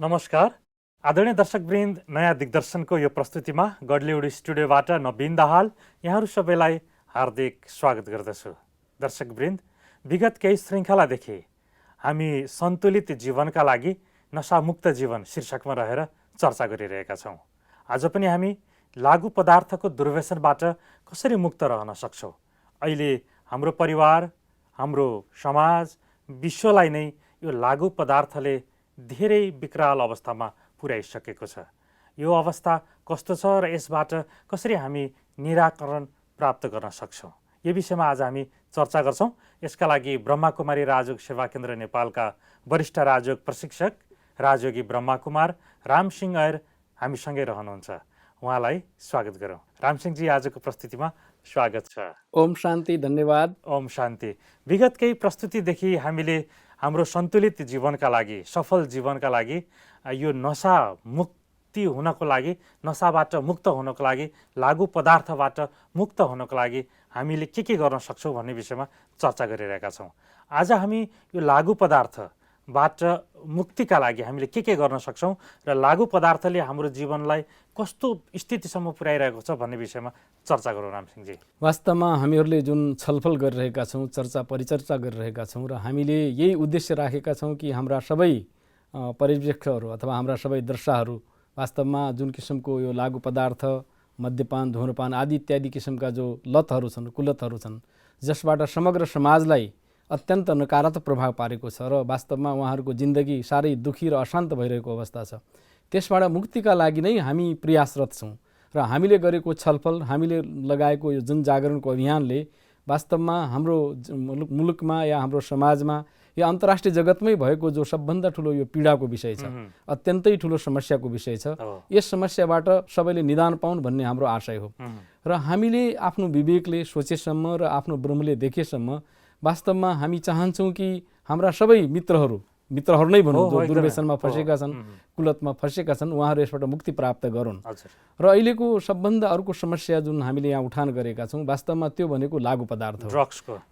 नमस्कार आदरणीय दर्शकवृन्द, नयाँ दिग्दर्शनको यो प्रस्तुतिमा गडलिउड स्टुडियोबाट नवीन दाहाल यहाँहरू सबैलाई हार्दिक स्वागत गर्दछु। दर्शकवृन्द, विगत केही श्रृङ्खलादेखि हामी सन्तुलित जीवनका लागि नशामुक्त जीवन शीर्षकमा रहेर चर्चा गरिरहेका छौँ। आज पनि हामी लागु पदार्थको दुर्व्यसनबाट कसरी मुक्त रहन सक्छौँ, अहिले हाम्रो परिवार, हाम्रो समाज, विश्वलाई नै यो लागु पदार्थले धेरै विकराल अवस्थामा पुर्याइसकेको छ। यो अवस्था कस्तो छ र यसबाट कसरी हामी निराकरण प्राप्त गर्न सक्छौँ, यो विषयमा आज हामी चर्चा गर्छौँ। यसका लागि ब्रह्माकुमारी राजयोग सेवा केन्द्र नेपालका वरिष्ठ राजयोग प्रशिक्षक राजयोगी ब्रह्माकुमार रामसिंह ऐर हामीसँगै रहनुहुन्छ। उहाँलाई स्वागत गरौँ। रामसिंहजी, आजको प्रस्तुतिमा स्वागत छ। ओम शान्ति, धन्यवाद। ओम शान्ति। विगत केही प्रस्तुतिदेखि हामीले हाम्रो सन्तुलित जीवनका लागि, सफल जीवनका लागि, यो नशा मुक्ति हुनको लागि, नशाबाट मुक्त हुनको लागि, लागु पदार्थबाट मुक्त हुनको लागि हामीले के गर्न सक्छौँ भन्ने विषयमा चर्चा गरिरहेका छौँ। आज हामी यो लागु पदार्थबाट मुक्तिका लागि हामीले के गर्न सक्छौँ र लागु पदार्थले हाम्रो जीवनलाई कस्तो स्थितिसम्म पुर्याइरहेको छ भन्ने विषयमा चर्चा गरौँ। रामसिंहजी, वास्तवमा हामीहरूले जुन छलफल गरिरहेका छौँ, चर्चा परिचर्चा गरिरहेका छौँ र हामीले यही उद्देश्य राखेका छौँ कि हाम्रा सबै पर्यवेक्षकहरू अथवा हाम्रा सबै दर्शकहरू वास्तवमा जुन किसिमको यो लागु पदार्थ, मद्यपान, धुम्रपान आदि इत्यादि किसिमका जो लतहरू छन्, कुलतहरू छन्, जसबाट समग्र समाजलाई अत्यन्त नकारात्मक प्रभाव पारेको छ र वास्तवमा उहाँहरूको जिन्दगी साह्रै दुखी र अशान्त भइरहेको अवस्था छ, त्यसबाट मुक्तिका लागि नै हामी प्रयासरत छौँ। र हामीले गरेको छलफल, हामीले लगाएको यो जनजागरणको अभियानले वास्तवमा हाम्रो मुलुकमा या हाम्रो समाजमा या अन्तर्राष्ट्रिय जगतमै भएको जो सबभन्दा ठुलो यो पीडाको विषय छ, अत्यन्तै ठुलो समस्याको विषय छ, यस समस्याबाट सबैले निदान पाउन् भन्ने हाम्रो आशय हो। र हामीले आफ्नो विवेकले सोचेसम्म र आफ्नो ब्रह्मले देखेसम्म वास्तवमा हामी चाहन्छौँ कि हाम्रा सबै मित्रहरू नै भनौँ जो दुर्व्यसनमा फँसेका छन्, कुलतमा फँसेका छन्, उहाँहरू यसबाट मुक्ति प्राप्त गरून्। र अहिलेको सबभन्दा अर्को समस्या जुन हामीले यहाँ उठान गरेका छौँ वास्तवमा त्यो भनेको लागु पदार्थ हो,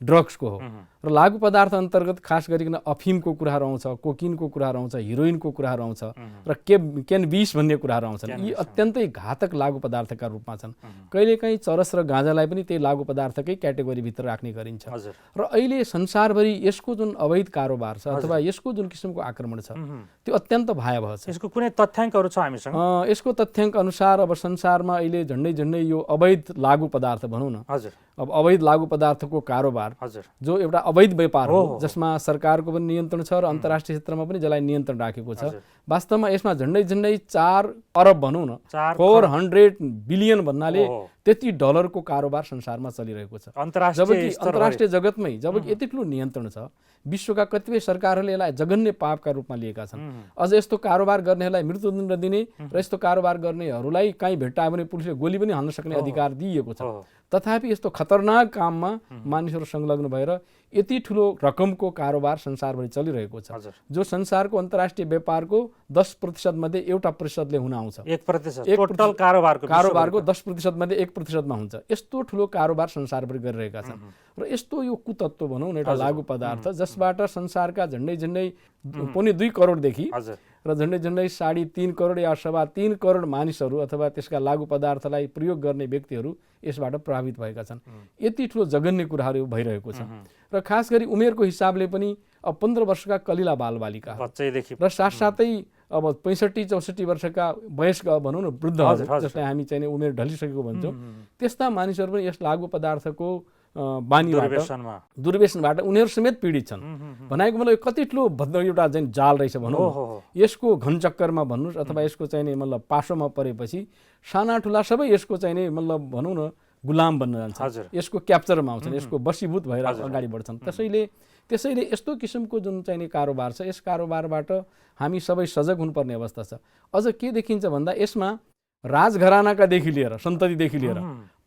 ड्रग्सको हो। र लागु पदार्थ अन्तर्गत खास गरिकन अफिमको कुराहरू आउँछ, कोकिनको कुराहरू आउँछ, हिरोइनको कुराहरू आउँछ र क्यानबिस भन्ने कुराहरू आउँछन्। यी अत्यन्तै घातक लागु पदार्थका रूपमा छन्। कहिलेकाहीँ चरस र गाँजालाई पनि त्यही लागु पदार्थकै क्याटेगोरीभित्र राख्ने गरिन्छ। र अहिले संसारभरि यसको जुन अवैध कारोबार छ अथवा यसको जुन किसिमको आक्रमण छ त्यो अत्यन्त भयावह छ। यसको कुनै तथ्याङ्कहरू छ हामीसँग? यसको तथ्याङ्क अनुसार अब संसारमा अहिले झन्डै यो अवैध लागु पदार्थ भनौँ न, अब अवैध लागु पदार्थको कारोबार जो एउटा अवैध व्यापार हो, जसमा सरकारको पनि नियन्त्रण छ र अन्तर्राष्ट्रिय क्षेत्रमा पनि जसलाई नियन्त्रण राखेको छ, वास्तवमा यसमा झन्डै 4 अरब भनौँ न, 400 बिलियन भन्नाले त्यति डलरको कारोबार संसारमा चलिरहेको छ। जबकि अन्तर्राष्ट्रिय जगतमै जबकि यति ठुलो नियन्त्रण छ, विश्वका कतिपय सरकारहरूले यसलाई जघन्य पापका रूपमा लिएका छन्। अझ यस्तो कारोबार गर्नेहरूलाई मृत्युदण्ड दिने र यस्तो कारोबार गर्नेहरूलाई कहीँ भेट्टायो भने पुलिसले गोली पनि हाल्न सक्ने अधिकार दिइएको छ। तथापि यस्तो खतरनाक काममा मानिसहरू संलग्न भएर यति ठुलो रकमको कारोबार संसारभरि चलिरहेको छ, जो संसारको अन्तर्राष्ट्रिय व्यापारको 10% मध्ये 1% हुन आउँछ। 1% टोटल कारोबारको 10% मध्ये 1% मा हुन्छ। यस्तो ठुलो कारोबार संसारभरि गरिरहेका छन्। र यस्तो यो कुतत्व भनौँ न, एउटा लागु पदार्थ जसबाट संसारका झन्डै 2.5 करोडदेखि र झन्डै 3.5 करोड या 3.25 करोड मानिसहरू अथवा त्यसका लागु पदार्थलाई प्रयोग गर्ने व्यक्तिहरू यसबाट प्रभावित भएका छन्। यति ठुलो जघन्य कुराहरू भइरहेको छ। र खास गरी उमेरको हिसाबले पनि अब 15 वर्षका कलिला बालबालिका र साथसाथै अब 65-64 वर्षका वयस्क भनौँ न वृद्धहरू, जसलाई हामी चाहिँ उमेर ढलिसकेको भन्छौँ, त्यस्ता मानिसहरू पनि यस लागु पदार्थको दुर्व्यसनबाट उनीहरू समेत पीडित छन्। भनेको मतलब कति ठुलो भद्र एउटा चाहिँ जाल रहेछ भनौँ। यसको घनचक्करमा भन्नुहोस् अथवा यसको चाहिँ मतलब पासोमा परेपछि साना ठुला सबै यसको चाहिँ मतलब भनौँ न गुलाम बन्न जान्छ, यसको क्याप्चरमा आउँछन्, यसको वशीभूत भएर अगाडि बढ्छन्। त्यसैले यस्तो किसिमको जुन चाहिँ कारोबार छ, यस कारोबारबाट हामी सबै सजग हुनुपर्ने अवस्था छ। अझ के देखिन्छ भन्दा यसमा राजघरानाकादेखि लिएर सन्ततिदेखि लिएर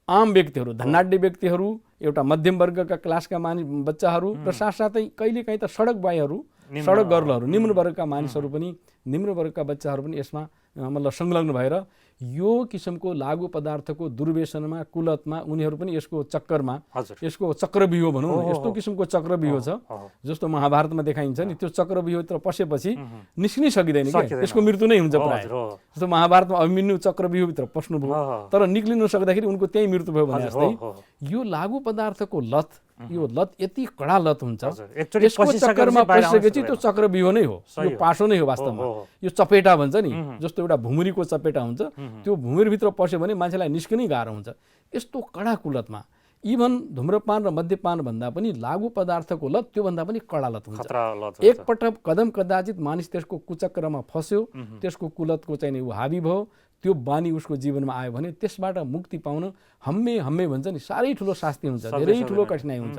आम व्यक्तिहरू, धनाढ्य व्यक्तिहरू, एउटा मध्यम वर्गका क्लासका बच्चाहरू र साथसाथै कहिलेकाहीँ त सडक बाईहरू, सडक गर्लहरू, निम्न वर्गका मानिसहरू पनि, निम्न वर्गका बच्चाहरू पनि यसमा मतलब संलग्न भएर यो किसिमको लागु पदार्थको दुर्व्यसनमा कुलतमा उनीहरू पनि यसको चक्करमा हजुर यसको चक्रव्यूह भनौँ न यस्तो किसिमको चक्रव्यूह छ जस्तो महाभारतमा देखाइन्छ नि त्यो चक्रव्यूहतिर पसेपछि निस्किनै सकिँदैन कि त्यसको मृत्यु नै हुन्छ प्रायः जस्तो महाभारतमा अभिमन्यु चक्रव्यूहभित्र पस्नुभयो तर निक्लिन सक्दाखेरि उनको त्यही मृत्यु भयो भने जस्तै यो लागु पदार्थको लत यो लत यति कडा लत हुन्छ यसको चक्करमा पसिसकेपछि त्यो चक्रव्यूह नै हो यो पासो नै हो वास्तवमा यो चपेटा भन्छ नि जस्तो एउटा भुमुरीको चपेटा हुन्छ त्यो भुमुरीभित्र पस्यो भने मान्छेलाई निस्किनै गाह्रो हुन्छ यस्तो कडा कुलतमा इभन धुम्रपान र मद्यपान भन्दा पनि लागु पदार्थको लत त्योभन्दा पनि कडा लत हुन्छ एकपटक कदम कदाचित मानिस त्यसको कुचक्रमा फस्यो त्यसको कुलतको चाहिँ ऊ हाबी भयो त्यो बानी उसको जीवनमा आयो भने त्यसबाट मुक्ति पाउन हम्मे हम्मे भन्छ नि साह्रै ठुलो शास्ति हुन्छ धेरै ठुलो कठिनाइ हुन्छ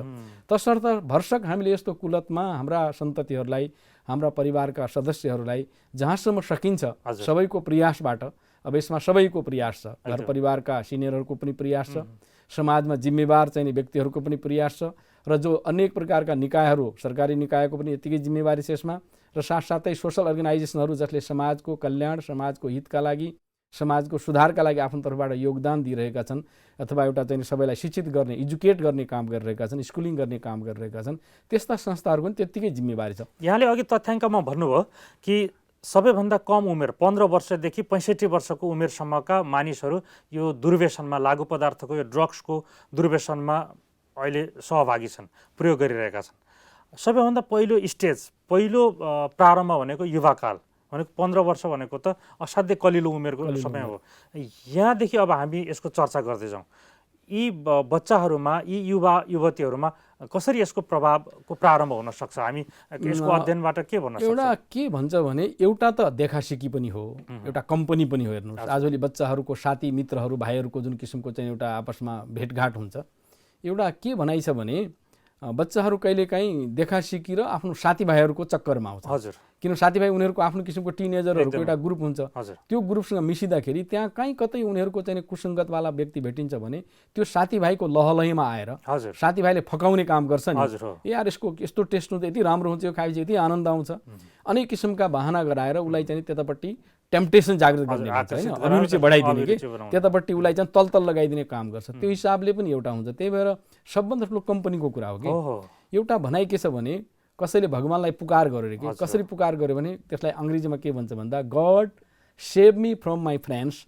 तसर्थ भरसक हामीले यस्तो कुलतमा हाम्रा सन्ततिहरूलाई हाम्रा परिवारका सदस्यहरूलाई जहाँसम्म सकिन्छ सबैको प्रयासबाट अब यसमा सबैको प्रयास छ घर परिवारका सिनियरहरूको पनि प्रयास छ समाजमा जिम्मेवार चाहिने व्यक्तिहरूको पनि प्रयास छ र जो अनेक प्रकारका निकायहरू सरकारी निकायको पनि यतिकै जिम्मेवारी छ यसमा र साथसाथै सोसल अर्गनाइजेसनहरू जसले समाजको कल्याण समाजको हितका लागि समाजको सुधारका लागि आफ्नो तर्फबाट योगदान दिइरहेका छन् अथवा एउटा चाहिँ सबैलाई शिक्षित गर्ने एजुकेट गर्ने काम गरिरहेका छन् स्कुलिङ गर्ने काम गरिरहेका छन् त्यस्ता संस्थाहरूको पनि त्यत्तिकै जिम्मेवारी छ यहाँले अघि तथ्याङ्कमा भन्नुभयो कि सबैभन्दा कम उमेर 15 वर्षदेखि 65 वर्षको उमेरसम्मका मानिसहरू यो दुर्व्यसनमा लागु पदार्थको यो ड्रग्सको दुर्व्यसनमा अहिले सहभागी छन् प्रयोग गरिरहेका छन् सबैभन्दा पहिलो स्टेज पहिलो प्रारम्भ भनेको युवाकाल भनेको 15 वर्ष भनेको त असाध्यै कलिलो उमेरको समय हो यहाँदेखि अब हामी यसको चर्चा गर्दै जाउँ यी बच्चाहरूमा यी युवा युवतीहरूमा कसरी यसको प्रभावको प्रारम्भ हुन सक्छ हामी यसको अध्ययनबाट के भन्न सक्छौँ एउटा के भन्छ भने एउटा त देखासिकी पनि हो एउटा कम्पनी पनि हो हेर्नुहोस् आजभोलि बच्चाहरूको साथी मित्रहरू भाइहरूको जुन किसिमको चाहिँ एउटा आपसमा भेटघाट हुन्छ एउटा के भनाइ छ भने बच्चाहरू कहिलेकाहीँ देखासिकी र आफ्नो साथीभाइहरूको चक्करमा आउँछ हजुर किन साथीभाइ उनीहरूको आफ्नो किसिमको टिनेजरहरूको एउटा ग्रुप हुन्छ त्यो ग्रुपसँग मिसिँदाखेरि त्यहाँ कहीँ कतै उनीहरूको चाहिँ कुसङ्गतवाला व्यक्ति भेटिन्छ भने त्यो साथीभाइको लहलहीमा आएर साथीभाइले फकाउने काम गर्छ नि यार यसको यस्तो टेस्ट हुन्छ यति राम्रो हुन्छ यो खाएपछि यति आनन्द आउँछ अनेक किसिमका बहाना गराएर उसलाई चाहिँ त्यतापट्टि टेम्पटेसन जागृत गर्ने हुन्छ होइन अभिरुचि बढाइदिने कि त्यतापट्टि उसलाई चाहिँ तल लगाइदिने काम गर्छ त्यो हिसाबले पनि एउटा हुन्छ त्यही भएर सबभन्दा ठुलो कम्पनीको कुरा हो कि एउटा भनाइ के छ भने कसैले भगवानलाई पुकार गर्यो कि कसरी पुकार गर्यो भने त्यसलाई अङ्ग्रेजीमा के भन्छ भन्दा god save me from my friends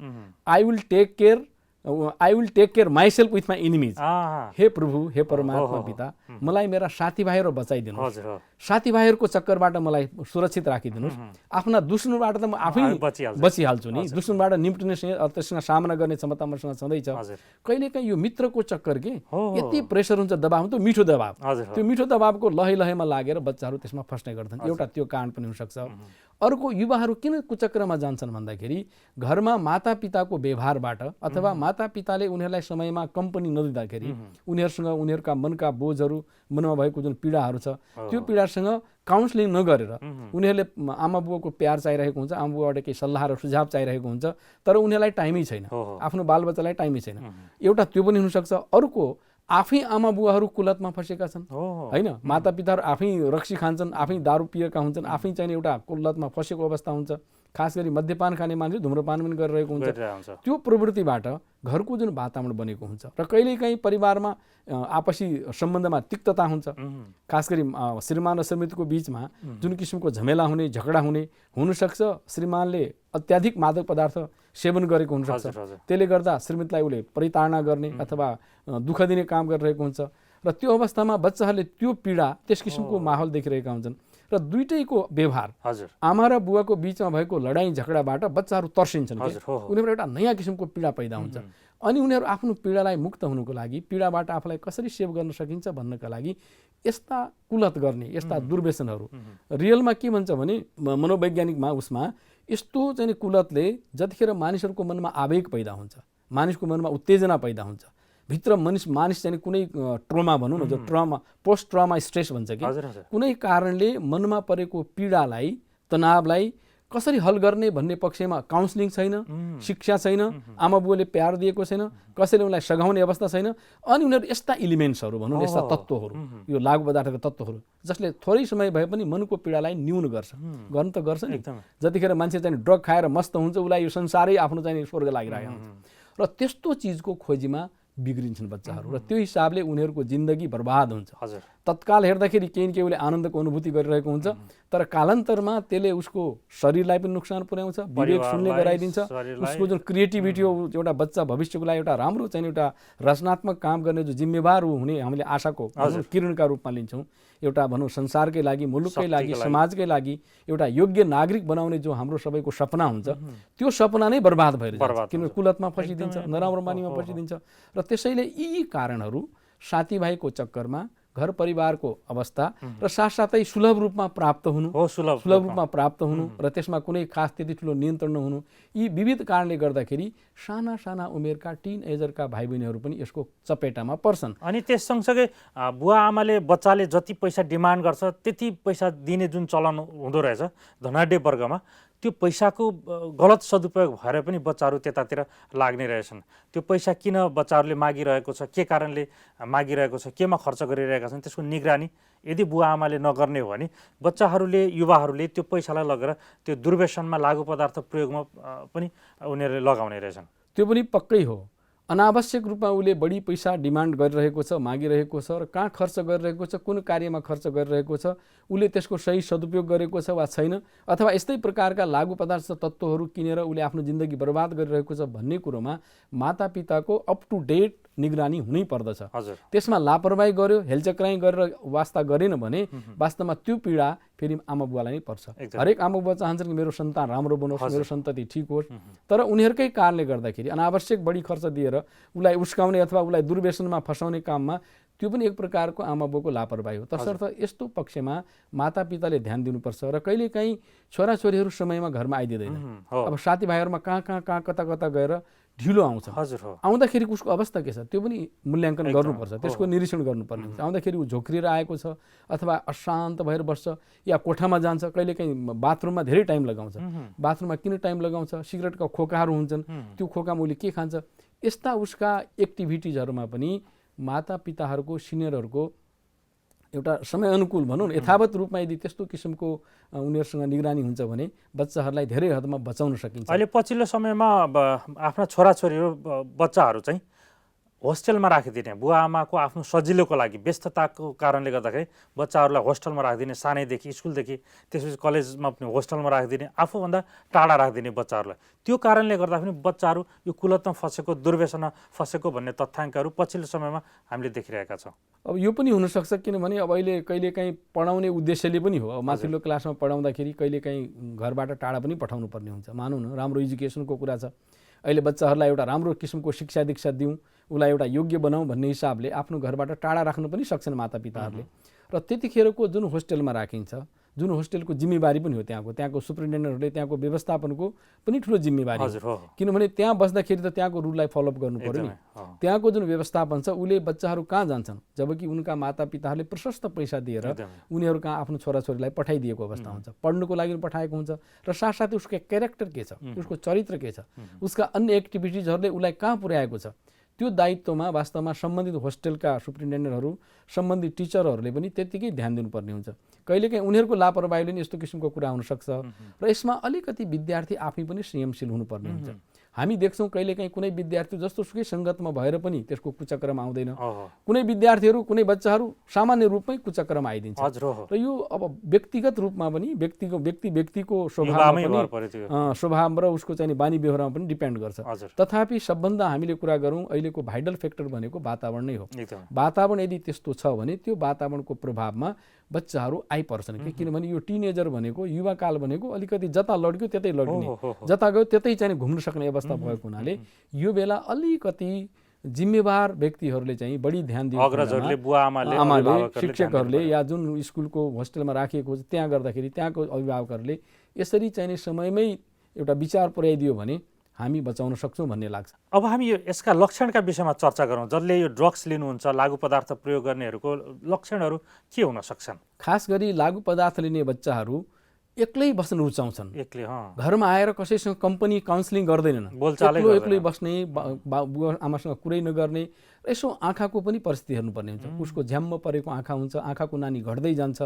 I will take care myself with my enemies हे प्रभु हे परमात्मा पिता मलाई मेरा साथीभाइहरू बचाइदिनुहोस् साथीभाइहरूको चक्करबाट मलाई सुरक्षित राखिदिनुहोस् आफ्ना दुश्मनबाट त म आफै बचिहाल्छु नि दुश्मनबाट निम्टिने त्यससँग सामना गर्ने क्षमता मसँग छँदैछ कहिलेकाहीँ यो मित्रको चक्कर के यति प्रेसर हुन्छ दबाब त्यो मिठो दबाब त्यो मिठो दबाबको लहैमा लागेर बच्चाहरू त्यसमा फस्ने गर्छन् एउटा त्यो कारण पनि हुनसक्छ अर्को युवाहरू किन कुचक्रमा जान्छन् भन्दाखेरि घरमा मातापिताको व्यवहारबाट अथवा मातापिताले उनीहरूलाई समयमा कम्पनी नदिँदाखेरि उनीहरूसँग उनीहरूका मनका बोझहरू मनमा भएको जुन पीडाहरू छ त्यो पीडासँग काउन्सिलिङ नगरेर उनीहरूले आमा बुवाको प्यार चाहिरहेको हुन्छ आमा बुवाबाट केही सल्लाह र सुझाव चाहिरहेको हुन्छ तर उनीहरूलाई टाइमै छैन आफ्नो बालबच्चालाई टाइमै छैन एउटा त्यो पनि हुनसक्छ अर्को आफै आमा बुवाहरू कुलतमा फसेका छन् होइन मातापिताहरू आफै रक्सी खान्छन् आफै दारू पिएका हुन्छन् आफै चाहिँ एउटा कुलतमा फसेको अवस्था हुन्छ खास गरी मद्यपान खाने मान्छे धुम्रपान पनि गरिरहेको हुन्छ त्यो प्रवृत्तिबाट घरको जुन वातावरण बनेको हुन्छ र कहिलेकाहीँ परिवारमा आपसी सम्बन्धमा तिक्तता हुन्छ खास गरी श्रीमान र श्रीमतीको बिचमा जुन किसिमको झमेला हुने झगडा हुनसक्छ श्रीमानले अत्याधिक मादक पदार्थ सेवन गरेको हुनसक्छ त्यसले गर्दा श्रीमतीलाई उसले परिताडना गर्ने अथवा दुःख दिने काम गरिरहेको हुन्छ र त्यो अवस्थामा बच्चाहरूले त्यो पीडा त्यस किसिमको माहौल देखिरहेका हुन्छन् र दुईटैको व्यवहार आमा र बुवाको बिचमा भएको लडाईँ झगडाबाट बच्चाहरू तर्सिन्छन् उनीहरू एउटा नयाँ किसिमको पीडा पैदा हुन्छ अनि उनीहरू आफ्नो पीडालाई मुक्त हुनुको लागि पीडाबाट आफूलाई कसरी सेभ गर्न सकिन्छ भन्नका लागि यस्ता कुलत गर्ने यस्ता दुर्व्यसनहरू रियलमा के भन्छ भने मनोवैज्ञानिकमा उसमा यस्तो चाहिँ कुलतले जतिखेर मानिसहरूको मनमा आवेग पैदा हुन्छ मानिसको मनमा उत्तेजना पैदा हुन्छ भित्र मानिस चाहिँ कुनै ट्रोमा भनौँ न जो ट्रमा पोस्ट ट्रमा स्ट्रेस भन्छ कि कुनै कारणले मनमा परेको पीडालाई तनावलाई कसरी हल गर्ने भन्ने पक्षमा काउन्सिलिङ छैन, शिक्षा छैन, आमा बुवाले प्यार दिएको छैन, कसैले उनलाई सघाउने अवस्था छैन। अनि उनीहरू यस्ता इलिमेन्ट्सहरू भनौँ, यस्ता तत्त्वहरू, यो लागु पदार्थका तत्त्वहरू जसले थोरै समय भए पनि मनको पीडालाई न्यून गर्छ, गर्नु त गर्छ नि। जतिखेर मान्छे चाहिँ ड्रग खाएर मस्त हुन्छ, उसलाई यो संसारै आफ्नो चाहिँ स्वर्ग लागिरहेको हुन्छ। र त्यस्तो चिजको खोजीमा बिग्रिन्छन् बच्चाहरू, र त्यो हिसाबले उनीहरूको जिन्दगी बर्बाद हुन्छ। तत्काल हेर्दाखेरि केही न केही उसले आनन्दको अनुभूति गरिरहेको हुन्छ, तर कालान्तरमा त्यसले उसको शरीरलाई पनि नोक्सान पुर्याउँछ, विवेक शून्य गराइदिन्छ। उसको जुन क्रिएटिभिटी हो, एउटा बच्चा भविष्यको लागि एउटा राम्रो चाहिँ एउटा रचनात्मक काम गर्ने जो जिम्मेवार हुने हामीले आशाको किरणका रूपमा लिन्छौँ, एउटा भनौँ संसारकै लागि, मुलुककै लागि, समाजकै लागि एउटा योग्य नागरिक बनाउने जो हाम्रो सबैको सपना हुन्छ, त्यो सपना नै बर्बाद भएर जान्छ, किनभने कुलतमा फसिदिन्छ, नराम्रो बानीमा फसिदिन्छ। र त्यसैले यी कारणहरू साथीभाइको चक्करमा, घर परिवारको अवस्था र साथसाथै सुलभ रूपमा प्राप्त हुनु, सुलभ रूपमा प्राप्त हुनु, र त्यसमा कुनै खास त्यति ठुलो नियन्त्रण नहुनु, यी विविध कारणले गर्दाखेरि साना साना उमेरका टिन एजरका भाइ बहिनीहरू पनि यसको चपेटामा पर्छन्। अनि त्यस सँगसँगै बुवा आमाले बच्चाले जति पैसा डिमान्ड गर्छ त्यति पैसा दिने जुन चलन हुँदो रहेछ धनाढ्य वर्गमा, त्यो पैसाको गलत सदुपयोग भएर पनि बच्चाहरू त्यतातिर लाग्ने रहेछन्। त्यो पैसा किन बच्चाहरूले मागिरहेको छ, के कारणले मागिरहेको छ, केमा खर्च गरिरहेका छन्, त्यसको निगरानी यदि बुवा आमाले नगर्ने हो भने बच्चाहरूले, युवाहरूले त्यो पैसालाई लगेर त्यो दुर्व्यसनमा, लागु पदार्थ प्रयोगमा पनि उनीहरूले लगाउने रहेछन्। त्यो पनि पक्कै हो। अनावश्यक रूपमा उसले बढी पैसा डिमान्ड गरिरहेको छ, मागिरहेको छ, र कहाँ खर्च गरिरहेको छ, कुन कार्यमा खर्च गरिरहेको छ, उसले त्यसको सही सदुपयोग गरेको छ वा छैन, अथवा यस्तै प्रकारका लागु पदार्थ तत्त्वहरू किनेर उसले आफ्नो जिन्दगी बर्बाद गरिरहेको छ भन्ने कुरोमा मातापिताको अप टु डेट निगरानी हुनै पर्दछ। त्यसमा लापरवाही गर्यो, हेलचक्राइ गरेर वास्ता गरेन भने वास्तवमा त्यो पीडा फेरि आमा बुवालाई नै पर्छ। हरेक आमा बुवा चाहन्छन् कि मेरो सन्तान राम्रो बनोस्, मेरो सन्तति ठिक होस्, तर उनीहरूकै कारणले गर्दाखेरि अनावश्यक बढी खर्च दिएर उसलाई उस्काउने अथवा उसलाई दुर्व्यसनमा फसाउने काममा त्यो पनि एक प्रकारको आमा बुवाको लापरवाही हो। तसर्थ यस्तो पक्षमा मातापिताले ध्यान दिनुपर्छ। र कहिलेकाहीँ छोराछोरीहरू समयमा घरमा आइदिँदैन। अब साथीभाइहरूमा कहाँ कता कता गएर ढिलो आउँछ, आउँदाखेरि उसको अवस्था के छ त्यो पनि मूल्याङ्कन गर्नुपर्छ, त्यसको निरीक्षण गर्नुपर्ने हुन्छ। आउँदाखेरि ऊ झोक्रिएर आएको छ अथवा अशान्त भएर बस्छ या कोठामा जान्छ, कहिलेकाहीँ बाथरुममा धेरै टाइम लगाउँछ। बाथरुममा किन टाइम लगाउँछ, सिगरेटका खोकाहरू हुन्छन्, त्यो खोकामा उसले के खान्छ, यस्ता उसका एक्टिभिटिजहरूमा पनि मातापिताहरूको, सिनियरहरूको एउटा समय अनुकूल भनौँ यथावत रूपमा यदि त्यस्तो किसिमको उनीहरूसँग निगरानी हुन्छ भने बच्चाहरूलाई धेरै हदमा बचाउन सकिन्छ। अहिले पछिल्लो समयमा आफ्ना छोराछोरीहरू, बच्चाहरू चाहिँ होस्टेलमा राखिदिने, बुवा आमाको आफ्नो सजिलोको लागि व्यस्तताको कारणले गर्दाखेरि बच्चाहरूलाई होस्टेलमा राखिदिने, सानैदेखि स्कुलदेखि त्यसपछि कलेजमा पनि होस्टेलमा राखिदिने, आफूभन्दा टाढा राखिदिने बच्चाहरूलाई। त्यो कारणले गर्दा पनि बच्चाहरू यो कुलतमा फसेको, दुर्व्यसनमा फसेको भन्ने तथ्याङ्कहरू पछिल्लो समयमा हामीले देखिरहेका छौँ। अब यो पनि हुनसक्छ, किनभने अब अहिले कहिलेकाहीँ पढाउने उद्देश्यले पनि हो। अब माथिल्लो क्लासमा पढाउँदाखेरि कहिलेकाहीँ घरबाट टाढा पनि पठाउनु पर्ने हुन्छ। मानौँ न राम्रो एजुकेसनको कुरा छ, अहिले बच्चाहरूलाई एउटा राम्रो किसिमको शिक्षा दीक्षा दिउँ, उसलाई एउटा योग्य बनाऊँ भन्ने हिसाबले आफ्नो घरबाट टाढा राख्नु पनि सक्छन् मातापिताहरूले। र त्यतिखेरको जुन होस्टेलमा राखिन्छ, जुन होस्टेलको जिम्मेवारी पनि हो, त्यहाँको सुपरिन्टेन्डेन्टहरूले त्यहाँको व्यवस्थापनको पनि ठुलो जिम्मेवारी हो। किनभने त्यहाँ बस्दाखेरि त त्यहाँको रुललाई फलोअप गर्नु पर्यो नि। त्यहाँको जुन व्यवस्थापन छ, उसले बच्चाहरू कहाँ जान्छन्, जबकि उनका मातापिताहरूले प्रशस्त पैसा दिएर उनीहरू कहाँ आफ्नो छोराछोरीलाई पठाइदिएको अवस्था हुन्छ, पढ्नुको लागि पठाएको हुन्छ। र साथसाथै उसको क्यारेक्टर के छ, उसको चरित्र के छ, उसका अन्य एक्टिभिटिजहरूले उसलाई कहाँ पुर्याएको छ, त्यो दायित्वमा वास्तवमा सम्बन्धित होस्टेलका सुपरिन्टेन्डेन्टहरू, सम्बन्धित टिचरहरूले पनि त्यत्तिकै ध्यान दिनुपर्ने हुन्छ। कहिलेकाहीँ उनीहरूको लापरवाहीले नि यस्तो किसिमको कुरा हुनसक्छ। र यसमा अलिकति विद्यार्थी आफै पनि संयमशील हुनुपर्ने हुन्छ। हामी देख्छौँ कहिलेकाहीँ कुनै विद्यार्थी जस्तो सुकै सङ्गतमा भएर पनि त्यसको कुचक्रमा आउँदैन, कुनै विद्यार्थीहरू, कुनै बच्चाहरू सामान्य रूपमै कुचक्रमा आइदिन्छ। र यो अब व्यक्तिगत रूपमा पनि व्यक्तिको स्वभाव र उसको चाहिँ बानी व्यवहारमा पनि डिपेन्ड गर्छ। तथापि सबभन्दा हामीले कुरा गरौँ, अहिलेको भाइटल फ्याक्टर भनेको वातावरण नै हो। वातावरण यदि त्यस्तो छ भने त्यो वातावरणको प्रभावमा बच्चाहरू आइपर्छन् कि, किनभने यो टिनेजर भनेको, युवाकाल भनेको अलिकति जता लड्क्यो त्यतै लड्ने, जता गयो त्यतै चाहिँ घुम्न सक्ने अवस्था भएको हुनाले यो बेला अलिकति जिम्मेवार व्यक्तिहरूले चाहिँ बढी ध्यान दिनु, आमाले, शिक्षकहरूले या जुन स्कुलको होस्टेलमा राखिएको छ त्यहाँ गर्दाखेरि त्यहाँको अभिभावकहरूले यसरी चाहिँ समयमै एउटा विचार पुर्याइदियो भने हामी बचाउन सक्छौँ भन्ने लाग्छ। अब हामी यसका लक्षणका विषयमा चर्चा गरौँ। जसले यो ड्रग्स लिनुहुन्छ, लागु पदार्थ प्रयोग गर्नेहरूको लक्षणहरू के हुन सक्छन्? खास गरी लागु पदार्थ लिने बच्चाहरू एक्लै बस्न रुचाउँछन्। एक्लै घरमा आएर कसैसँग कम्पनी काउन्सिलिङ गर्दैनन्, बोलचालै एक्लै बस्ने, बुवा आमासँग कुरै नगर्ने। यसो आँखाको पनि परिस्थिति हेर्नुपर्ने हुन्छ। उसको झ्याम्म परेको आँखा हुन्छ, आँखाको नानी घट्दै जान्छ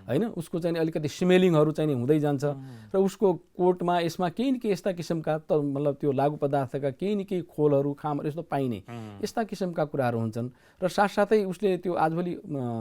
होइन, उसको चाहिँ अलिकति स्मेलिङहरू चाहिँ हुँदै जान्छ र उसको कोटमा यसमा केही न केही यस्ता किसिमका मतलब त्यो लागु पदार्थका केही न केही खोलहरू खामहरू यस्तो पाइने यस्ता किसिमका कुराहरू हुन्छन्। र साथसाथै उसले त्यो आजभोलि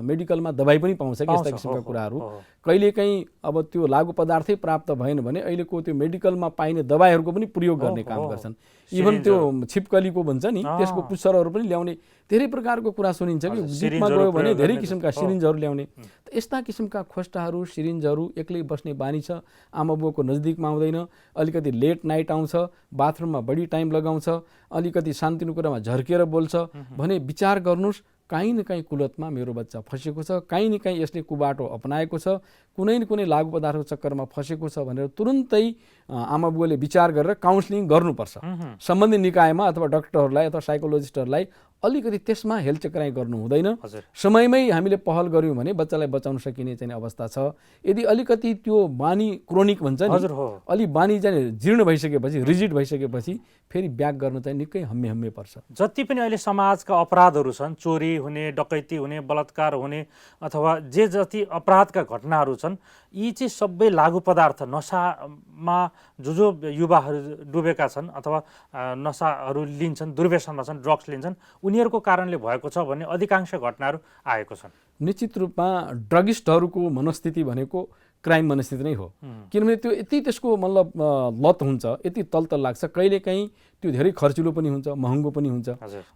मेडिकलमा दबाई पनि पाउँछ कि यस्ता किसिमका कुराहरू। कहिलेकाहीँ अब त्यो लागु पदार्थै प्राप्त भएन भने अहिलेको त्यो मेडिकलमा पाइने दबाईहरूको पनि प्रयोग गर्ने काम गर्छन्। इभन त्यो छिपकलीको भन्छ नि त्यसको पुच्छरहरू पनि ल्याउने धेरै प्रकारको कुरा सुनिन्छ कि जिपमा गयो भने धेरै किसिमका सिरिन्जहरू ल्याउने। यस्ता किसिमका खोस्टाहरू सिरिन्जहरू एक्लै बस्ने बानी छ, आमा बुवाको नजिकमा आउँदैन, अलिकति लेट नाइट आउँछ, बाथरुममा बढी टाइम लगाउँछ, अलिकति सानोतिनो कुरामा झर्किएर बोल्छ भने विचार गर्नुहोस् काहीँ न काहीँ कुलतमा मेरो बच्चा फसेको छ, काहीँ न काहीँ यसले कुबाटो अपनाएको छ, कुनै न कुनै लागु पदार्थको चक्करमा फसेको छ भनेर तुरुन्तै आमा बुवाले विचार गरेर काउन्सिलिङ गर्नुपर्छ। सम्बन्धित निकायमा अथवा डाक्टरहरूलाई अथवा साइकोलोजिस्टहरूलाई अलिकति त्यसमा हेलचक्राइ गर्नु हुँदैन। समयमै हामीले पहल गऱ्यौँ भने बच्चालाई बचाउन सकिने चाहिँ अवस्था छ। यदि अलिकति त्यो बानी क्रोनिक भन्छ नि, अलि बानी चाहिँ जीर्ण भइसकेपछि, रिजिड भइसकेपछि फेरि ब्याक गर्न चाहिँ निकै हम्मे पर्छ। जति पनि अहिले समाजका अपराधहरू छन्, चोरी हुने, डकैती हुने, बलात्कार हुने अथवा जे जति अपराधका घटनाहरू छन्, यी चाहिँ सबै लागु पदार्थ नसामा जो युवाहरू डुबेका छन् अथवा नसाहरू लिन्छन्, दुर्व्यसनमा छन्, ड्रग्स लिन्छन्, उनीहरूको कारणले भएको छ भन्ने अधिकांश घटनाहरू आएको छन्। निश्चित रूपमा ड्रगिस्टहरूको मनस्थिति भनेको क्राइम मनस्थिति नै हो। किनभने त्यो यति त्यसको मतलब लत हुन्छ, यति तलतल लाग्छ, कहिलेकाहीँ त्यो धेरै खर्चिलो पनि हुन्छ, महँगो पनि हुन्छ।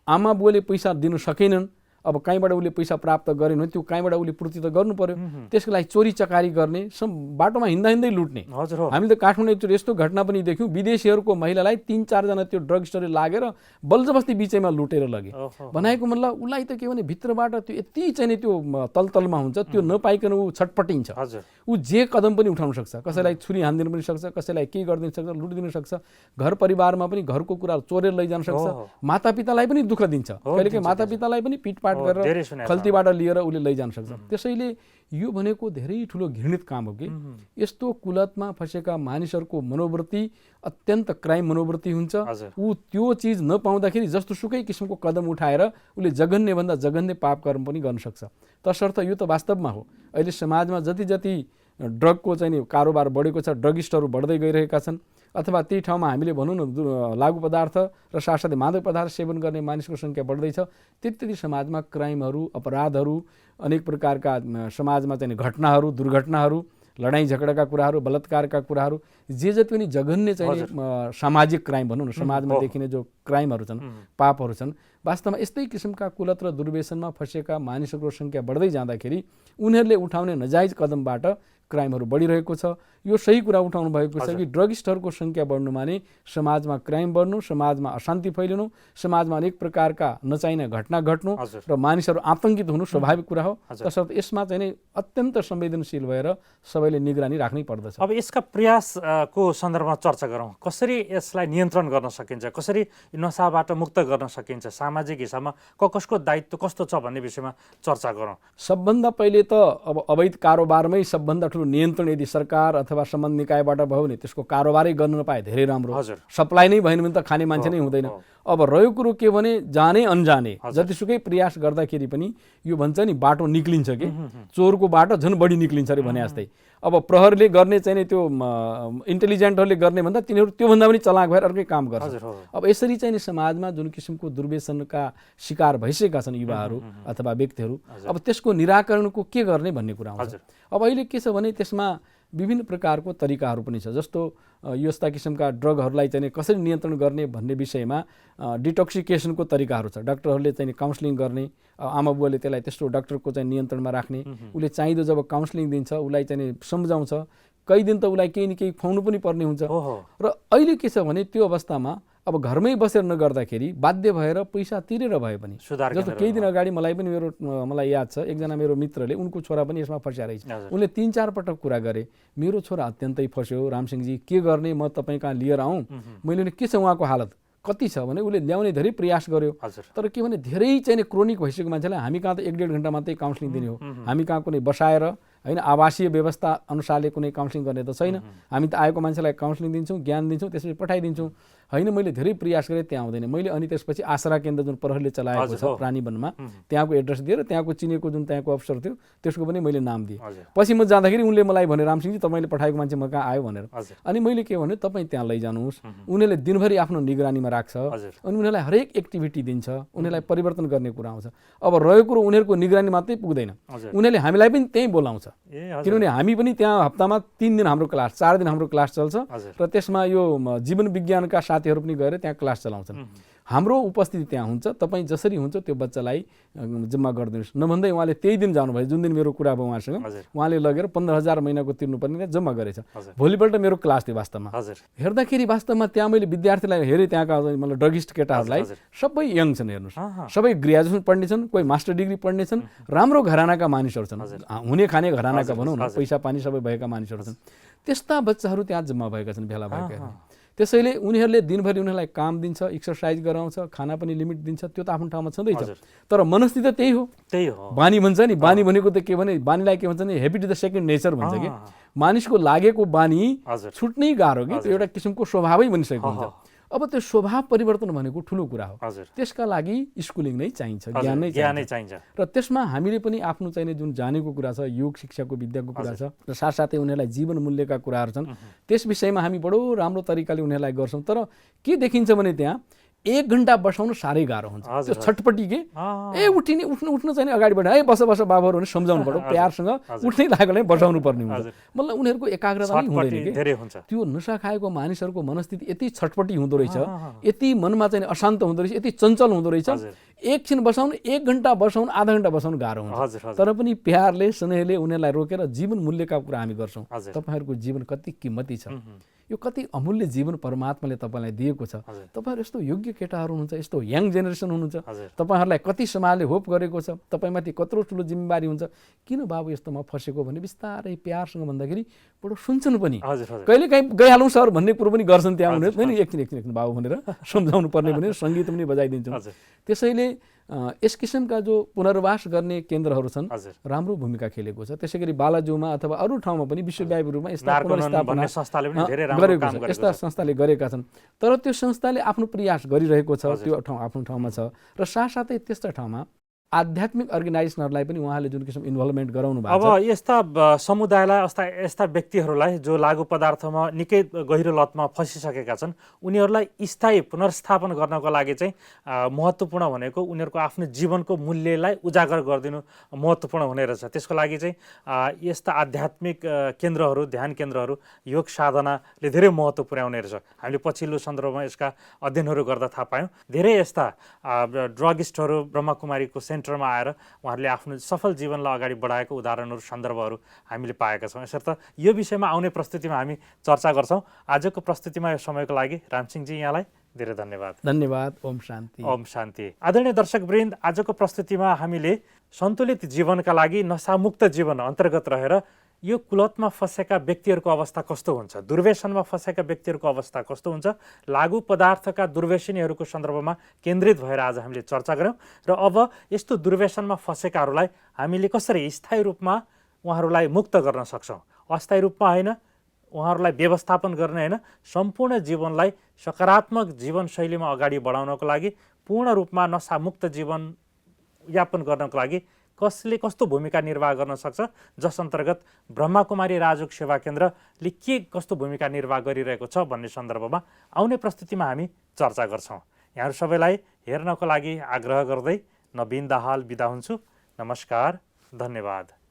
आमा बुवाले पैसा दिन सकेनन्, अब कहीँबाट उसले पैसा प्राप्त गरेन भने त्यो कहीँबाट उसले पूर्ति त गर्नु पर्यो। त्यसको लागि चोरी चकारी गर्ने, बाटोमा हिँड्दा हिँड्दै लुट्ने। हामीले त काठमाडौँ एकचोटि यस्तो घटना पनि देख्यौँ, विदेशीहरूको महिलालाई 3-4 जना त्यो ड्रग स्टोरले लागेर बलजबस्ती बिचैमा लुटेर लगे। बनाएको मतलब उसलाई त के भने भित्रबाट त्यो यति चाहिँ त्यो तलतलमा हुन्छ, त्यो नपाइकन ऊ छटपटिन्छ। ऊ जे कदम पनि उठाउन सक्छ, कसैलाई छुरी हानिदिनु पनि सक्छ, कसैलाई के गरिदिन सक्छ, लुटिदिन सक्छ, घर परिवारमा पनि घरको कुरा चोरेर लैजान सक्छ, मातापितालाई पनि दुःख दिन्छ, कहिलेकाहीँ मातापितालाई पनि पिटपाट गरेर खल्तीबाट लिएर उसले लैजान सक्छ। त्यसैले यो भनेको धेरै ठुलो घृणित काम हो कि यस्तो कुलतमा फसेका मानिसहरूको मनोवृत्ति अत्यन्त क्राइम मनोवृत्ति हुन्छ। ऊ त्यो चिज नपाउँदाखेरि जस्तो सुकै किसिमको कदम उठाएर उसले जघन्यभन्दा जघन्य पाप कर्म पनि गर्न सक्छ। तसर्थ यो त वास्तवमा हो। अहिले समाजमा जति जति ड्रगको चाहिँ कारोबार बढेको छ, ड्रगिस्टहरू बढ्दै गइरहेका छन्, अथवा ती ठाउँमा हामीले भनौँ न लागु पदार्थ र साथसाथै मादक पदार्थ सेवन गर्ने मानिसको सङ्ख्या बढ्दैछ, त्यति समाजमा क्राइमहरू, अपराधहरू, अनेक प्रकारका समाजमा चाहिँ घटनाहरू, दुर्घटनाहरू, लडाइँ झगडाका कुराहरू, बलात्कारका कुराहरू, जे जति पनि जघन्य चाहिँ सामाजिक क्राइम भनौँ न, समाजमा देखिने जो क्राइमहरू छन्, पापहरू छन्, वास्तवमा यस्तै किसिमका कुलत र दुर्व्यसनमा फसेका मानिसहरूको सङ्ख्या बढ्दै जाँदाखेरि उनीहरूले उठाउने नजायज कदमबाट क्राइमहरू बढिरहेको छ। यो सही कुरा उठाउनु भएको छ कि ड्रगिस्टहरूको सङ्ख्या बढ्नु माने समाजमा क्राइम बढ्नु, समाजमा अशान्ति फैलिनु, समाजमा अनेक प्रकारका नचाहिने घटना घट्नु र मानिसहरू आतङ्कित हुनु स्वाभाविक कुरा हो। तसर्थ यसमा चाहिँ अत्यन्त संवेदनशील भएर सबैले निगरानी राख्नै पर्दछ। अब यसका प्रयासको सन्दर्भमा चर्चा गरौँ। कसरी यसलाई नियन्त्रण गर्न सकिन्छ, कसरी नसाबाट मुक्त गर्न सकिन्छ, सामाजिक हिसाबमा कसको दायित्व कस्तो छ भन्ने विषयमा चर्चा गरौँ। सबभन्दा पहिले त अब अवैध कारोबारमै सबभन्दा ठुलो नियन्त्रण यदि सरकार अथवा सम्बन्धित निकायबाट भयो भने त्यसको कारोबारै गर्न नपाए धेरै राम्रो। सप्लाई नै भएन भने त खाने मान्छे नै हुँदैन। अब रह्यो कुरो के भने जाने अनजाने जतिसुकै प्रयास गर्दाखेरि पनि यो भन्छ नि बाटो निक्लिन्छ कि चोरको बाटो झन् बढी निक्लिन्छ अरे भने जस्तै। अब प्रहरीले गर्ने चाहिँ त्यो इन्टेलिजेन्टहरूले गर्ने भन्दा तिनीहरू त्योभन्दा पनि चलाक भएर अर्कै काम गर्छ। अब यसरी चाहिँ समाजमा जुन किसिमको दुर्व्यसनका शिकार भइसकेका छन् युवाहरू अथवा व्यक्तिहरू, अब त्यसको निराकरणको के गर्ने भन्ने कुरा आउँछ। अब अहिले के छ भने त्यसमा विभिन्न प्रकारको तरिकाहरू पनि छ। जस्तो यस्ता किसिमका ड्रगहरूलाई चाहिँ कसरी नियन्त्रण गर्ने भन्ने विषयमा डिटोक्सिकेसनको तरिकाहरू छ। डाक्टरहरूले चाहिँ काउन्सिलिङ गर्ने, आमा बुवाले त्यसलाई त्यस्तो डाक्टरको चाहिँ नियन्त्रणमा राख्ने, उसले चाहिँदो जब काउन्सिलिङ दिन्छ उसलाई चाहिँ सम्झाउँछ, कही दिन त उसलाई केही न केही खुवाउनु पनि पर्ने हुन्छ। र अहिले के छ भने त्यो अवस्थामा अब घरमै बसेर नगर्दाखेरि बाध्य भएर पैसा तिरेर भए पनि, जस्तो केही दिन अगाडि मलाई याद छ, एकजना मेरो मित्रले उनको छोरा पनि यसमा फस्या रहेछ। उनले 3-4 पटक कुरा गरे, मेरो छोरा अत्यन्तै फस्यो रामसिंहजी, के गर्ने, म तपाईँ कहाँ लिएर आउँ। मैले के छ उहाँको हालत कति छ भने उसले ल्याउने धेरै प्रयास गर्यो, तर के भने धेरै चाहिँ क्रोनिक भइसकेको मान्छेलाई हामी कहाँ त 1-1.5 घन्टा मात्रै काउन्सिलिङ दिने हो, हामी कहाँ कुनै बसाएर होइन आवासीय व्यवस्था अनुसारले कुनै काउन्सिलिङ गर्ने त छैन। हामी त आएको मान्छेलाई काउन्सिलिङ दिन्छौँ, ज्ञान दिन्छौँ, त्यसपछि पठाइदिन्छौँ। होइन मैले धेरै प्रयास गरेँ, त्यहाँ आउँदैन। मैले अनि त्यसपछि आसरा केन्द्र जुन प्रहरीले चलाएको छ प्राणीवनमा, त्यहाँको एड्रेस दिएर त्यहाँको चिनेको जुन त्यहाँको अफसर थियो त्यसको पनि मैले नाम दिएँ। पछि म जाँदाखेरि उनले मलाई भने रामसिंहजी तपाईँले पठाएको मान्छे म कहाँ आयो भनेर। अनि मैले के भने तपाईँ त्यहाँ लैजानुहोस्, उनीहरूले दिनभरि आफ्नो निगरानीमा राख्छ, अनि उनीहरूलाई हरेक एक्टिभिटी दिन्छ, उनीहरूलाई परिवर्तन गर्ने कुरा आउँछ। अब रहेको कुरो उनीहरूको निगरानी मात्रै पुग्दैन, उनीहरूले हामीलाई पनि त्यहीँ बोलाउँछ। किनभने हामी पनि त्यहाँ हप्तामा 3 दिन हाम्रो क्लास, 4 दिन हाम्रो क्लास चल्छ र त्यसमा यो जीवन विज्ञानका साथीहरू पनि गएर त्यहाँ क्लास चलाउँछन्। हाम्रो उपस्थिति त्यहाँ हुन्छ। तपाईँ जसरी हुन्छ त्यो बच्चालाई जिम्मा गरिदिनुहोस् नभन्दै उहाँले त्यही दिन जानुभयो। जुन दिन मेरो कुरा भयो उहाँसँग, उहाँले लगेर 15,000 महिनाको तिर्नुपर्ने जम्मा गरेछ। भोलिपल्ट मेरो क्लास थियो वास्तवमा। हेर्दाखेरि वास्तवमा त्यहाँ मैले विद्यार्थीलाई हेरेँ, त्यहाँका मतलब ड्रगिस्ट केटाहरूलाई, सबै यङ छन्। हेर्नुहोस्, सबै ग्रेजुएसन पढ्ने छन्, कोही मास्टर डिग्री पढ्ने छन्, राम्रो घरानाका मानिसहरू छन्, हुने खाने घरानाका भनौँ न, पैसा पानी सबै भएका मानिसहरू छन्। त्यस्ता बच्चाहरू त्यहाँ जम्मा भएका छन्, भेला भएका। त्यसैले उनीहरूले दिनभरि उनीहरूलाई काम दिन्छ, एक्सर्साइज गराउँछ, खाना पनि लिमिट दिन्छ, त्यो त आफ्नो ठाउँमा छँदैछ। तर मनस्थिति त त्यही हो। बानी भन्छ नि, बानी भनेको त के भने, बानीलाई के भन्छ नि, habit is the second nature भन्छ कि। मानिसको लागेको बानी छुट्नै गाह्रो कि, त्यो एउटा किसिमको स्वभावै बनिसकेको हुन्छ। अब त्यो स्वभाव परिवर्तन भनेको ठुलो कुरा हो। त्यसका लागि स्कुलिङ नै चाहिन्छ, ज्ञान नै चाहिन्छ। र त्यसमा हामीले पनि आफ्नो चाहिने जुन जानेको कुरा छ, योग शिक्षाको विद्याको कुरा छ, र साथसाथै उनीहरूलाई जीवन मूल्यका कुराहरू छन्, त्यस विषयमा हामी बडो राम्रो तरिकाले उनीहरूलाई गर्छौँ। तर के देखिन्छ भने त्यहाँ 1 घण्टा बसाउनु साह्रै गाह्रो हुन्छ। त्यो छटपटी के उठ्नु चाहिँ अगाडि बढाए बस बाबुहरू भने सम्झाउनु पर्यो, प्यारसँग उठ्नै लागेकोलाई बसाउनु पर्ने हुन्छ। मतलब उनीहरूको एकाग्रता नै हुँदैन कि। त्यो नसा खाएको मानिसहरूको मनस्थिति यति छटपटी हुँदो रहेछ, यति मनमा चाहिँ अशान्त हुँदो रहेछ, यति चञ्चल हुँदो रहेछ। एकछिन बसाउनु, 1 घण्टा बसाउनु, आधा घण्टा बसाउनु गाह्रो हुन्छ। तर पनि प्यारले, स्नेहले उनीहरूलाई रोकेर जीवन मूल्यका कुरा हामी गर्छौँ। तपाईँहरूको जीवन कति किम्मती छ, यो कति अमूल्य जीवन परमात्माले तपाईँलाई दिएको छ। तपाईँहरू यस्तो योग्य केटाहरू हुनुहुन्छ, यस्तो यङ जेनेरेसन हुनुहुन्छ, तपाईँहरूलाई कति समाजले होप गरेको छ, तपाईँमाथि कत्रो ठुलो जिम्मेवारी हुन्छ। किन बाबु यस्तोमा फसेको भने बिस्तारै प्यारसँग भन्दाखेरि बडो सुन्छन् पनि। कहिले काहीँ गइहालौँ सर भन्ने कुरो पनि गर्छन् त्यहाँ उनीहरू। होइन एकछिन बाबु भनेर सम्झाउनु पर्ने भने सङ्गीत पनि बजाइदिन्छौँ। त्यसैले यस किसिमका जो पुनर्वास गर्ने केन्द्रहरू छन्, राम्रो भूमिका खेलेको छ। त्यसै गरी बालाजुमा अथवा अरू ठाउँमा पनि विश्वव्यापी रूपमा यस्ता पुनर्स्थापना गरेको छ, यस्ता संस्थाले गरेका छन्। तर त्यो संस्थाले आफ्नो प्रयास गरिरहेको छ, त्यो ठाउँ आफ्नो ठाउँमा छ। र साथसाथै त्यस्ता ठाउँमा आध्यात्मिक अर्गनाइजेसनहरूलाई पनि उहाँले जुन किसिम इन्भल्भमेन्ट गराउनु भएको छ। अब यस्ता समुदायलाई, यस्ता व्यक्तिहरूलाई जो लागु पदार्थमा निकै गहिरो लतमा फसिसकेका छन्, उनीहरूलाई स्थायी पुनर्स्थापन गर्नको लागि चाहिँ महत्त्वपूर्ण भनेको उनीहरूको आफ्नो जीवनको मूल्यलाई उजागर गरिदिनु महत्त्वपूर्ण हुने रहेछ। त्यसको लागि चाहिँ यस्ता आध्यात्मिक केन्द्रहरू, ध्यान केन्द्रहरू, योग साधनाले धेरै महत्त्व पुर्याउने रहेछ। हामीले पछिल्लो सन्दर्भमा यसका अध्ययनहरू गर्दा थाहा पायौँ। धेरै यस्ता ड्रगिस्टहरू ब्रह्मकुमारीको सेन्टरमा आएर उहाँहरूले आफ्नो सफल जीवनलाई अगाडि बढाएको उदाहरणहरू, सन्दर्भहरू हामीले पाएका छौँ। यसर्थ यो विषयमा आउने प्रस्तुतिमा हामी चर्चा गर्छौँ। आजको प्रस्तुतिमा यो समयको लागि रामसिंहजी यहाँलाई धेरै धन्यवाद। धन्यवाद। ओम शान्ति। ओम शान्ति। आदरणीय दर्शकवृन्द, आजको प्रस्तुतिमा हामीले सन्तुलित जीवनका लागि नशामुक्त जीवन अन्तर्गत रहेर यो कुलतमा फसेका व्यक्तिहरूको अवस्था कस्तो हुन्छ, दुर्व्यसनमा फसेका व्यक्तिहरूको अवस्था कस्तो हुन्छ, लागु पदार्थका दुर्व्यसनीहरूको सन्दर्भमा केन्द्रित भएर आज हामीले चर्चा गऱ्यौँ। र अब यस्तो दुर्व्यसनमा फसेकाहरूलाई हामीले कसरी स्थायी रूपमा उहाँहरूलाई मुक्त गर्न सक्छौँ, अस्थायी रूपमा होइन, उहाँहरूलाई व्यवस्थापन गर्ने होइन, सम्पूर्ण जीवनलाई सकारात्मक जीवनशैलीमा अगाडि बढाउनको लागि, पूर्ण रूपमा नशामुक्त जीवनयापन गर्नको लागि कसले कस्तो भूमिका निर्वाह गर्न सक्छ, जस अन्तर्गत ब्रह्मकुमारी राजयोग सेवा केन्द्रले के कस्तो भूमिका निर्वाह गरिरहेको छ भन्ने सन्दर्भमा आउने प्रस्तुतिमा हामी चर्चा गर्छौँ। यहाँहरू सबैलाई हेर्नको लागि आग्रह गर्दै नवीन दाहाल बिदा हुन्छु। नमस्कार, धन्यवाद।